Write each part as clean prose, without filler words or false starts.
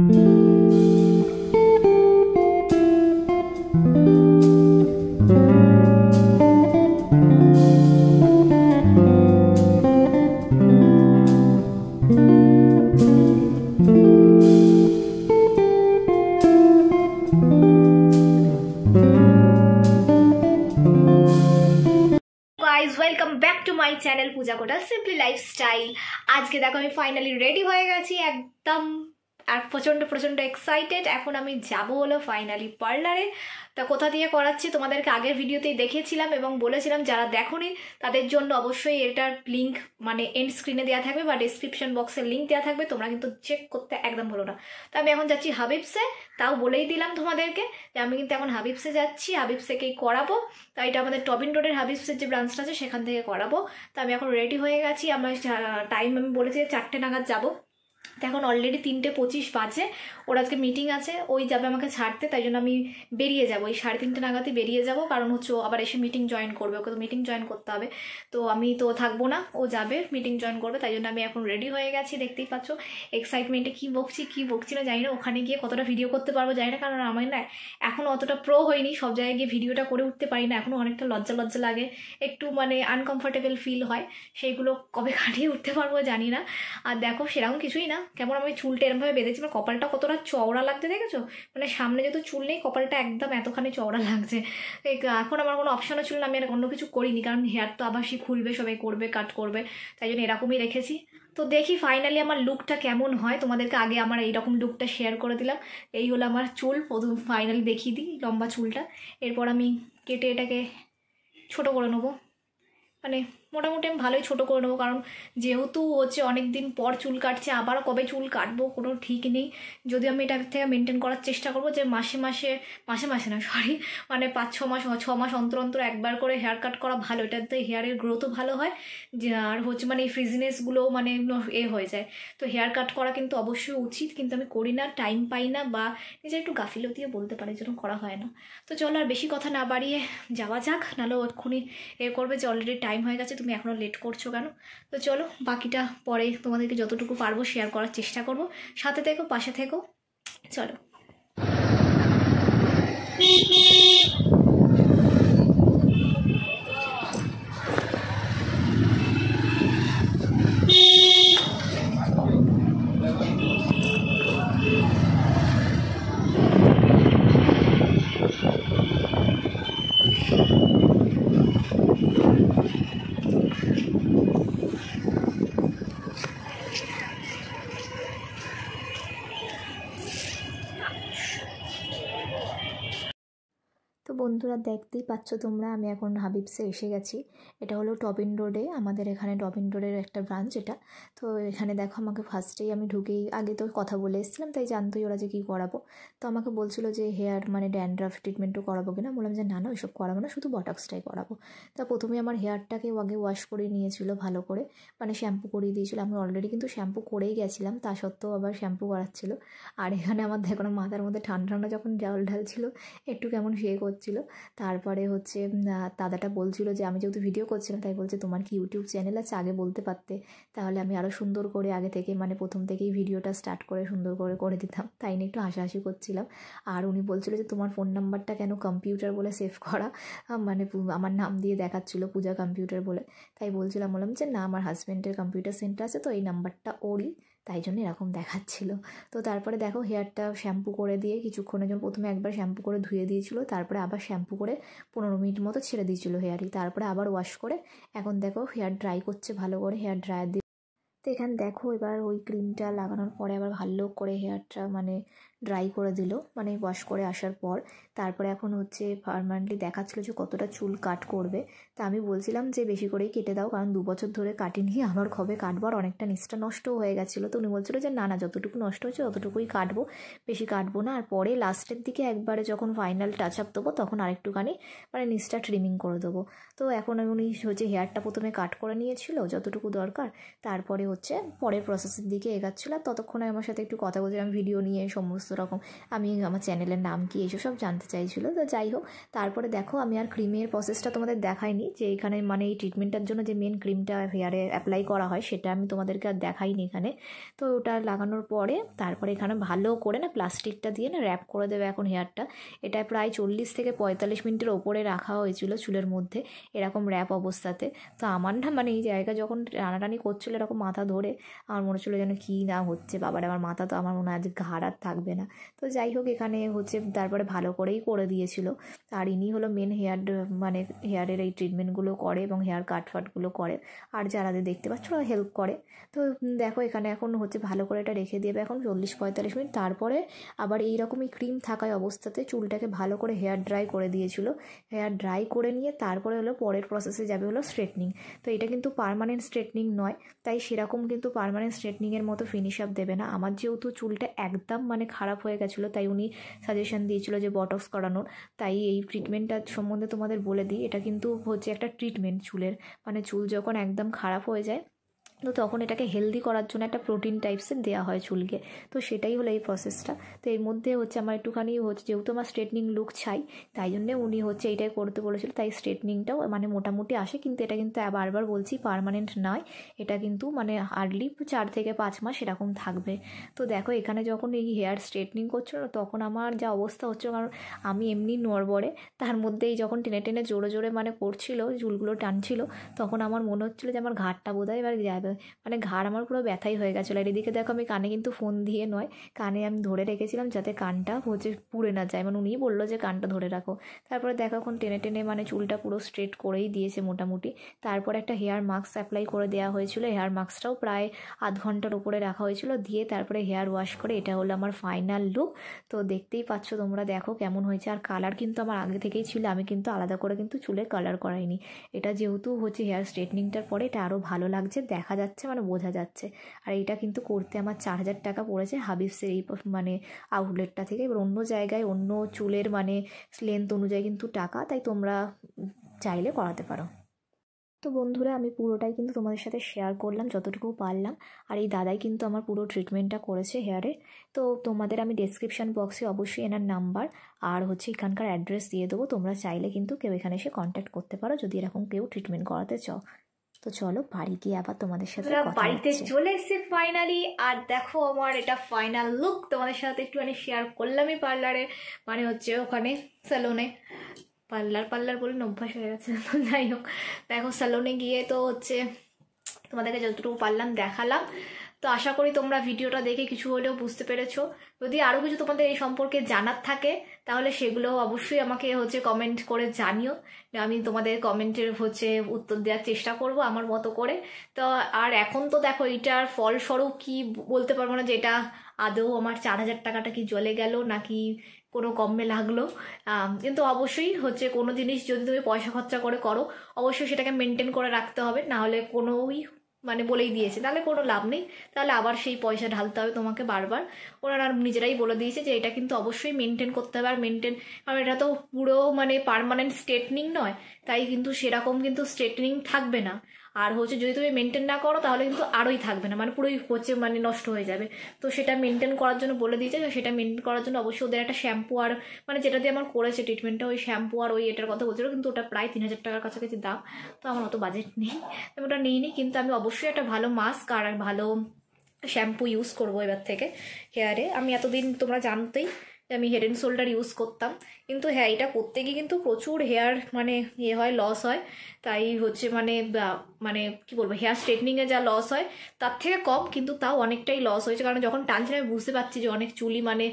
Welcome back to my channel Puja Kotal simply lifestyle. আজকে দেখো আমি ফাইনালি রেডি হয়ে গেছি একদম, আর প্রচণ্ড প্রচণ্ড এক্সাইটেড। এখন আমি যাব হলো ফাইনালি পার্লারে। তা কোথা দিয়ে করাচ্ছি তোমাদেরকে আগের ভিডিওতেই দেখিয়েছিলাম এবং বলেছিলাম যারা দেখোনি তাদের জন্য অবশ্যই এটার লিঙ্ক মানে এন্ড স্ক্রিনে দেওয়া থাকবে বা ডিসক্রিপশন বক্সের লিঙ্ক দেওয়া থাকবে, তোমরা কিন্তু চেক করতে একদম ভুলো না। তো আমি এখন যাচ্ছি হাবিবসে, তাও বলেই দিলাম তোমাদেরকে যে আমি কিন্তু এখন হাবিবসে যাচ্ছি, হাবিবসেকেই করাবো। তাই এটা আমাদের টবিন রোডের হাবিবসের যে ব্রাঞ্চটা আছে সেখান থেকে করাবো। তো আমি এখন রেডি হয়ে গেছি, আমার টাইম আমি বলেছি 4টে নাগাদ যাবো। তো এখন অলরেডি 3:25 বাজে, ওর আজকে মিটিং আছে, ওই যাবে আমাকে ছাড়তে, তাই জন্য আমি বেরিয়ে যাবো, ওই 3:30 নাগাদই বেরিয়ে যাব, কারণ হচ্ছে ও আবার এসে মিটিং জয়েন করবে, ওকে তো মিটিং জয়েন করতে হবে। তো আমি তো থাকবো না, ও যাবে মিটিং জয়েন করবে, তাই জন্য আমি এখন রেডি হয়ে গেছি। দেখতেই পাচ্ছ এক্সাইটমেন্টে কী বকছি না জানি না, ওখানে গিয়ে কতটা ভিডিও করতে পারবো জানি না, কারণ আমি না এখনও অতটা প্রো হয়নি, সব জায়গায় গিয়ে ভিডিওটা করে উঠতে পারি না, এখনও অনেকটা লজ্জা লাগে, একটু মানে আনকমফর্টেবল ফিল হয়, সেইগুলো কবে কাটিয়ে উঠতে পারবো জানি না। আর দেখো সেরকম কিছুই না, কেমন আমি চুলটা এরমভাবে বেঁধেছি, আমার কপালটা কতটা চওড়া লাগছে দেখেছো, মানে সামনে যেহেতু চুল নেই কপালটা একদম এতখানি চওড়া লাগছে। এখন আমার কোনো অপশনও ছিল না, আমি আর অন্য কিছু করিনি, কারণ হেয়ার তো আবার সে খুলবে, সবাই করবে, কাট করবে, তাই জন্য এরকমই রেখেছি। তো দেখি ফাইনালি আমার লুকটা কেমন হয়, তোমাদেরকে আগে আমার এইরকম লুকটা শেয়ার করে দিলাম। এই হলো আমার চুল, প্রথম ফাইনালি দেখিয়ে দিই লম্বা চুলটা, এরপর আমি কেটে এটাকে ছোট করে নেবো, মানে মোটামুটি আমি ভালোই ছোটো করে নেবো, কারণ যেহেতু হচ্ছে অনেক দিন পর চুল কাটছে, আবার কবে চুল কাটবো কোনো ঠিক নেই। যদি আমি এটা থেকে মেনটেন করার চেষ্টা করবো যে মাসে মাসে না সরি, মানে 5-6 মাস অন্তর একবার করে হেয়ার কাট করা ভালো, এটাতে হেয়ারের গ্রোথও ভালো হয়, যে আর হচ্ছে মানে এই ফ্রিজিনেসগুলোও মানে হয়ে যায়। তো হেয়ার কাট করা কিন্তু অবশ্যই উচিত, কিন্তু আমি করি না, টাইম পাই না, বা নিজের একটু গাফিলতিও বলতে পারি, যেন করা হয় না। তো চলো আর বেশি কথা না বাড়িয়ে যাওয়া যাক, নাহলে এক্ষুনি করবে যে অলরেডি টাইম হয়ে গেছে, তুমি এখনও লেট করছো কেন। তো চলো বাকিটা পরে তোমাদেরকে যতটুকু পারবো শেয়ার করার চেষ্টা করব, সাথে থেকো, পাশে থেকো, চলো। তো বন্ধুরা দেখতেই পাচ্ছ তোমরা, আমি এখন হাবিবসে এসে গেছি। এটা হলো টবিন রোডে, আমাদের এখানে টবিন রোডের একটা ব্রাঞ্চ এটা। তো এখানে দেখো আমাকে ফার্স্টেই আমি ঢুকেই, আগে তো কথা বলে এসেছিলাম তাই জানতোই ওরা যে কী করাবো। তো আমাকে বলছিল যে হেয়ার মানে ড্যান্ড্রাফ ট্রিটমেন্টও করাবো কিনা, বললাম যে না না ওইসব করাবো না, শুধু বটক্সটাই করাবো। তা প্রথমে আমার হেয়ারটাকে আগে ওয়াশ করে নিয়েছিল ভালো করে, মানে শ্যাম্পু করিয়ে দিয়েছিল, আমি অলরেডি কিন্তু শ্যাম্পু করেই গেছিলাম, তা সত্ত্বেও আবার শ্যাম্পু করাচ্ছিল। আর এখানে আমার দেখো না মাথার মধ্যে ঠান্ডা ঠান্ডা যখন জল ঢালছিল একটু কেমন করছিল। তারপরে হচ্ছে দাদাটা বলছিল যে আমি যেহেতু ভিডিও করছিলাম তাই বলছে তোমার কি ইউটিউব চ্যানেল আছে, আগে বলতে পারতে, তাহলে আমি আরও সুন্দর করে আগে থেকে মানে প্রথম থেকেই ভিডিওটা স্টার্ট করে সুন্দর করে দিতাম, তাই নিয়ে একটু হাসাহাসি করছিলাম। আর উনি বলছিল যে তোমার ফোন নাম্বারটা কেন কম্পিউটার বলে সেভ করা, মানে আমার নাম দিয়ে দেখাচ্ছিল পূজা কম্পিউটার বলে, তাই বলছিলাম, বললাম যে না আমার হাজব্যান্ডের কম্পিউটার সেন্টার আছে, তো এই নাম্বারটা ওরই, তাই জন্য এরকম দেখাচ্ছিল। তো তারপরে দেখো হেয়ারটা শ্যাম্পু করে দিয়ে কিছুক্ষণের জন্য প্রথমে একবার শ্যাম্পু করে ধুয়ে দিয়েছিল, তারপরে আবার শ্যাম্পু করে 15 মিনিট মতো ছেড়ে দিয়েছিল হেয়ারই, তারপরে আবার ওয়াশ করে এখন দেখো হেয়ার ড্রাই করছে ভালো করে, হেয়ার ড্রায়ার দিয়ে। তো এখানে দেখো এবার ওই ক্রিমটা লাগানোর পরে আবার ভালো করে হেয়ারটা মানে ড্রাই করে দিল, মানে ওয়াশ করে আসার পর। তারপরে এখন হচ্ছে পার্মানেন্টলি দেখাচ্ছিলো যে কতটা চুল কাট করবে। তা আমি বলছিলাম যে বেশি করেই কেটে দাও, কারণ 2 বছর ধরে কাটিনি, আবার কবে কাটবো, আর অনেকটা নিচটা নষ্টও হয়ে গেছিলো। তো উনি বলছিল যে না না যতটুকু নষ্ট হয়েছে ততটুকুই কাটবো, বেশি কাটবো না। আর পরে লাস্টের দিকে একবারে যখন ফাইনাল টাচ আপ দেবো তখন আরেকটুখানি মানে নিচটা ট্রিমিং করে দেবো। তো এখন উনি হচ্ছে হেয়ারটা প্রথমে কাট করে নিয়েছিল যতটুকু দরকার, তারপরে হচ্ছে পরের প্রসেসের দিকে এগাচ্ছিলো। ততক্ষণে আমার সাথে একটু কথা বলছিলাম ভিডিও নিয়ে, সমস্ত রকম আমি আমার চ্যানেলের নাম কি এইসব সব জানতে চাইছিলো। তো যাই হোক, তারপরে দেখো আমি আর ক্রিমের প্রসেসটা তোমাদের দেখাইনি, যে এখানে মানে এই ট্রিটমেন্টটার জন্য যে মেন ক্রিমটা হেয়ারে অ্যাপ্লাই করা হয় সেটা আমি তোমাদেরকে আর দেখাইনি এখানে। তো ওটা লাগানোর পরে তারপরে এখানে ভালো করে না প্লাস্টিকটা দিয়ে না র্যাপ করে দেবে এখন হেয়ারটা। এটা প্রায় 40 থেকে 45 মিনিটের ওপরে রাখা হয়েছিল চুলের মধ্যে এরকম র্যাপ অবস্থাতে। তো আমার না মানে এই জায়গা যখন টানাটানি করছিলো এরকম মাথা ধরে আমার মনে হচ্ছিলো যেন কী না হচ্ছে, বাবারে আমার মাথা তো আমার মনে হয় আজ ঘাড় আর থাকবে না। তো যাই হোক, এখানে হচ্ছে তারপরে ভালো করেই করে দিয়েছিল। আর ইনি হলো মেন হেয়ার মানে হেয়ারের এই ট্রিটমেন্টগুলো করে এবং হেয়ার কাটফাটগুলো করে, আর যারা দেখতে পাচ্ছ ওরা হেল্প করে। তো দেখো এখানে এখন হচ্ছে ভালো করে এটা রেখে দেবে এখন 40-45 মিনিট। তারপরে আবার এইরকমই ক্রিম থাকায় অবস্থাতে চুলটাকে ভালো করে হেয়ার ড্রাই করে দিয়েছিল। হেয়ার ড্রাই করে নিয়ে তারপরে হলো পরের প্রসেসে যাবে হলো স্ট্রেটনিং। তো এটা কিন্তু পার্মানেন্ট স্ট্রেটনিং নয়, তাই সেরকম কিন্তু পার্মানেন্ট স্ট্রেটনিংয়ের মতো ফিনিশ আপ দেবে না। আমার যেহেতু চুলটা একদম মানে খারাপ হয়ে গেছিলো, তাই উনি সাজেশন দিয়েছিল যে বটক্স করানোর। তাই এই ট্রিটমেন্টটার সম্বন্ধে তোমাদের বলে দিই, এটা কিন্তু হচ্ছে একটা ট্রিটমেন্ট চুলের, মানে চুল যখন একদম খারাপ হয়ে যায় তো তখন এটাকে হেলদি করার জন্য একটা প্রোটিন টাইপসের দেওয়া হয় চুলকে। তো সেটাই হলো এই প্রসেসটা। তো এর মধ্যে হচ্ছে আমার একটুখানি হচ্ছে যেহেতু আমার স্ট্রেটনিং লুক চাই, তাই জন্য উনি হচ্ছে এইটাই করতে বলেছিল। তাই স্ট্রেটনিংটাও মানে মোটামুটি আসে, কিন্তু এটা কিন্তু বারবার বলছি পার্মানেন্ট নয়, এটা কিন্তু মানে হার্ডলি 4 থেকে 5 মাস এরকম থাকবে। তো দেখো এখানে যখন এই হেয়ার স্ট্রেটনিং করছিল তখন আমার যা অবস্থা হচ্ছে, কারণ আমি এমনি নড়বড়ে, তার মধ্যেই যখন টেনে টেনে জোরে জোরে মানে করছিল চুলগুলো টানছিল, তখন আমার মনে হচ্ছিলো যে আমার ঘাড়টা বোধহয় এবার যাবে, মানে ঘাড় আমার পুরো ব্যথাই হয়ে গেছিলো। আর এদিকে দেখো আমি কানে কিন্তু ফোন দিয়ে নয়, কানে আমি ধরে রেখেছিলাম যাতে কানটা হচ্ছে পুড়ে না যায়, মানে উনিই বললো যে কানটা ধরে রাখো। তারপরে দেখো এখন টেনে টেনে মানে চুলটা পুরো স্ট্রেট করেই দিয়েছে মোটামুটি। তারপর একটা হেয়ার মাস্ক অ্যাপ্লাই করে দেওয়া হয়েছিল, হেয়ার মাস্কটাও প্রায় আধ ঘন্টার উপরে রাখা হয়েছিল, দিয়ে তারপরে হেয়ার ওয়াশ করে এটা হলো আমার ফাইনাল লুক। তো দেখতেই পাচ্ছ তোমরা, দেখো কেমন হয়েছে। আর কালার কিন্তু আমার আগে থেকেই ছিল, আমি কিন্তু আলাদা করে কিন্তু চুলে কালার করাইনি। এটা যেহেতু হচ্ছে হেয়ার স্ট্রেটনিংটার পরে এটা আরও ভালো লাগছে, দেখা যাচ্ছে মানে বোঝা যাচ্ছে। আর এইটা কিন্তু করতে আমার 4000 টাকা পড়েছে হাবিবসের এই মানে আউটলেটটা থেকে। এবার অন্য জায়গায় অন্য চুলের মানে লেন্থ অনুযায়ী কিন্তু টাকা, তাই তোমরা চাইলে করাতে পারো। তো বন্ধুরা আমি পুরোটাই কিন্তু তোমাদের সাথে শেয়ার করলাম যতটুকু পারলাম। আর এই দাদাই কিন্তু আমার পুরো ট্রিটমেন্টটা করেছে হেয়ারে। তো তোমাদের আমি ডেসক্রিপশান বক্সে অবশ্যই এনার নাম্বার আর হচ্ছে এখানকার অ্যাড্রেস দিয়ে দেবো, তোমরা চাইলে কিন্তু কেউ এখানে এসে কন্ট্যাক্ট করতে পারো যদি এরকম কেউ ট্রিটমেন্ট করাতে চাও। তো চলো বাড়ি গিয়ে আবার তোমাদের সাথে বাড়িতে চলে এসেছি ফাইনালি। আর দেখো আমার এটা ফাইনাল লুক, তোমাদের সাথে একটুখানি শেয়ার করলামই পার্লারে, মানে হচ্ছে ওখানে স্যালনে, পার্লার বলে অভ্যাস হয়ে গেছে। তো যাই হোক, দেখো স্যালনে গিয়ে তো হচ্ছে তোমাদেরকে যতটুকু পারলাম দেখালাম। তো আশা করি তোমরা ভিডিওটা দেখে কিছু হলেও বুঝতে পেরেছো। যদি আরও কিছু তোমাদের এই সম্পর্কে জানার থাকে তাহলে সেগুলো অবশ্যই আমাকে হচ্ছে কমেন্ট করে জানিও, আমি তোমাদের কমেন্টের হচ্ছে উত্তর দেওয়ার চেষ্টা করব আমার মতো করে। তো আর এখন তো দেখো এইটার ফলস্বরূপ কি বলতে পারবো না যে এটা আদৌ আমার 4000 টাকাটা কি জ্বলে গেল নাকি কোনো কমে লাগলো। কিন্তু অবশ্যই হচ্ছে কোনো জিনিস যদি তুমি পয়সা খরচা করে করো অবশ্যই সেটাকে মেনটেন করে রাখতে হবে, নাহলে কোনোই মানে বলেই দিয়েছে তাহলে কোনো লাভ নেই, তাহলে আবার সেই পয়সা ঢালতে হবে তোমাকে বারবার। ওনারা নিজেরাই বলে দিয়েছে যে এটা কিন্তু অবশ্যই মেনটেন করতে হবে। আর মেনটেন, কারণ এটা তো পুরো মানে পার্মানেন্ট স্ট্রেটনিং নয়, তাই কিন্তু সেরকম কিন্তু স্ট্রেটনিং থাকবে না। আর হচ্ছে যদি তুমি মেনটেন না করো তাহলে কিন্তু আরোই থাকবে না, মানে পুরোই হচ্ছে মানে নষ্ট হয়ে যাবে। তো সেটা মেনটেন করার জন্য বলে দিয়েছে, সেটা মেনটেন করার জন্য অবশ্যই ওদের একটা শ্যাম্পু আর মানে যেটা দিয়ে আমার করেছে ট্রিটমেন্টটা ওই শ্যাম্পু আর ওই এটার কথা বলছিল, কিন্তু ওটা প্রায় 3000 টাকার কাছাকাছি দাম। তো আমার অত বাজেট নেই, আমি ওটা নিইনি, কিন্তু আমি অবশ্যই একটা ভালো মাস্ক আর ভালো শ্যাম্পু ইউজ করবো এবার থেকে হেয়ারে। আমি এতদিন তোমরা জানতেই আমি হেড অ্যান্ড শোল্ডার ইউজ করতাম, কিন্তু হ্যাঁ এটা করতে গিয়ে কিন্তু প্রচুর হেয়ার মানে ইয়ে হয়, লস হয়। তাই হচ্ছে মানে মানে কী বলবো, হেয়ার স্ট্রেটনিংয়ে যা লস হয় তার থেকে কম, কিন্তু তাও অনেকটাই লস হয়েছে। কারণ যখন টানছিলাম আমি বুঝতে পারছি যে অনেক চুলি মানে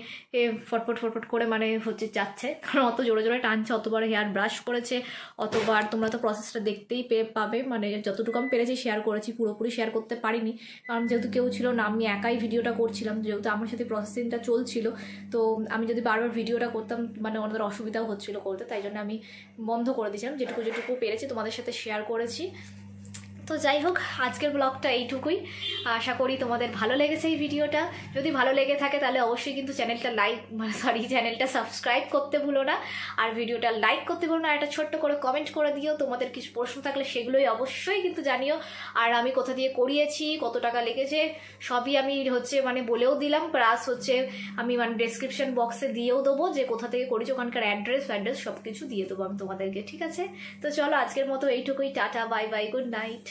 ফটফট করে মানে হচ্ছে যাচ্ছে, কারণ অত জোরে জোরে টানছে, অতবার হেয়ার ব্রাশ করেছে, অতবার তোমরা তো প্রসেসটা দেখতেই পাবে। মানে যতটুকু আমি পেরেছি শেয়ার করেছি, পুরোপুরি শেয়ার করতে পারিনি কারণ যেহেতু কেউ ছিল না, আমি একাই ভিডিওটা করছিলাম, যেহেতু আমার সাথে প্রসেসিংটা চলছিল। তো আমি যদি বারবার ভিডিওটা করতাম মানে ওনাদের অসুবিধাও হচ্ছিল করতে, তাই জন্য আমি বন্ধ করে দিয়েছিলাম। যেটুকু পেরেছি তোমাদের সাথে শেয়ার করেছি। তো যাই হোক, আজকের ব্লগটা এইটুকুই। আশা করি তোমাদের ভালো লেগেছে এই ভিডিওটা। যদি ভালো লেগে থাকে তাহলে অবশ্যই কিন্তু চ্যানেলটা সাবস্ক্রাইব করতে ভুলো না, আর ভিডিওটা লাইক করতে ভুলো না। আর একটা ছোট্ট করে কমেন্ট করে দিও, তোমাদের কিছু প্রশ্ন থাকলে সেগুলোই অবশ্যই কিন্তু জানিও। আর আমি কোথা দিয়ে করিয়েছি, কত টাকা লেগেছে সবই আমি বলেও দিলাম, প্লাস আমি ডেসক্রিপশন বক্সে দিয়েও দেবো যে কোথা থেকে করেছি, ওখানকার অ্যাড্রেস সব কিছু দিয়ে দেবো আমি তোমাদেরকে। ঠিক আছে, তো চলো আজকের মতো এইটুকুই। Tata, bye bye, good night.